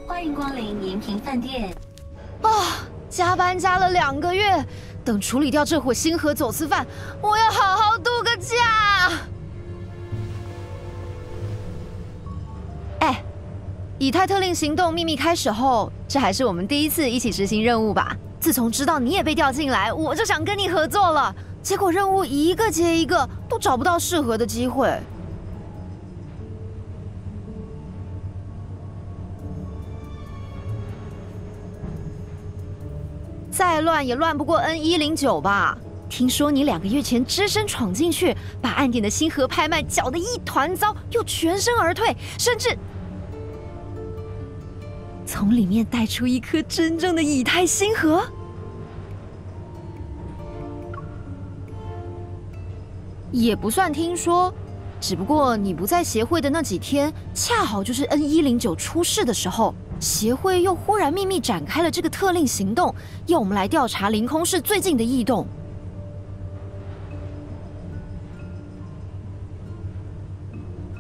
欢迎光临延平饭店。加班加了2个月，等处理掉这伙星河走私犯，我要好好度个假。以太特令行动秘密开始后，这还是我们第一次一起执行任务吧？自从知道你也被调进来，我就想跟你合作了。结果任务一个接一个，都找不到适合的机会。再乱也乱不过 N109吧？听说你2个月前只身闯进去，把暗点的星河拍卖搅得一团糟，又全身而退，甚至从里面带出一颗真正的以太星河。也不算听说，只不过你不在协会的那几天，恰好就是 N109出事的时候。协会又忽然秘密展开了这个特令行动，要我们来调查凌空市最近的异动。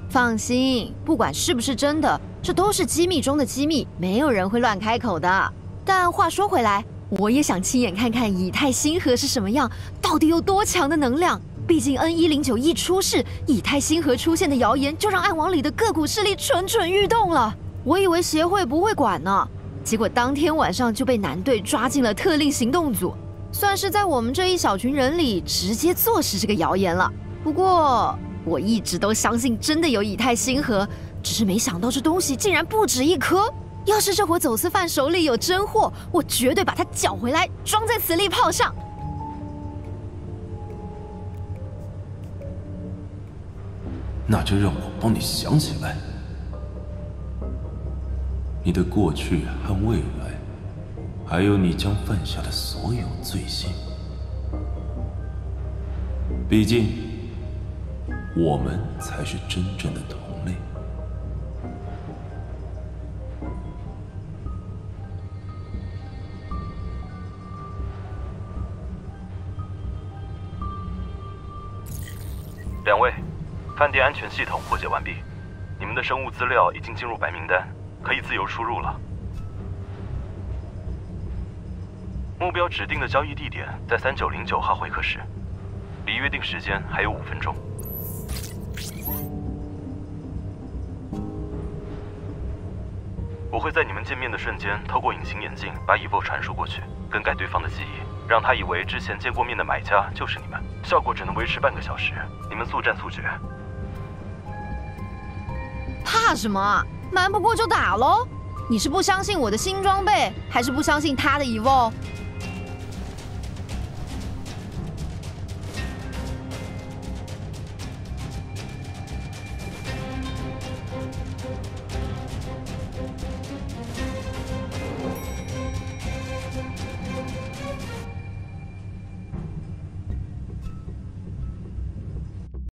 放心，不管是不是真的，这都是机密中的机密，没有人会乱开口的。但话说回来，我也想亲眼看看以太星河是什么样，到底有多强的能量。毕竟 N109一出事，以太星河出现的谣言就让暗网里的个股势力蠢蠢欲动了。我以为协会不会管呢，结果当天晚上就被男队抓进了特令行动组，算是在我们这一小群人里直接坐实这个谣言了。不过我一直都相信真的有以太星河，只是没想到这东西竟然不止1颗。要是这伙走私犯手里有真货，我绝对把它缴回来，装在磁力炮上。那就让我帮你想起来。你的过去和未来，还有你将犯下的所有罪行。毕竟，我们才是真正的同类。2位，饭店安全系统破解完毕，你们的生物资料已经进入白名单。可以自由出入了。目标指定的交易地点在3909号会客室，离约定时间还有5分钟。我会在你们见面的瞬间，透过隐形眼镜把 Evo 传输过去，更改对方的记忆，让他以为之前见过面的买家就是你们。效果只能维持半个小时，你们速战速决。怕什么啊？瞒不过就打喽！你是不相信我的新装备，还是不相信他的 Evo？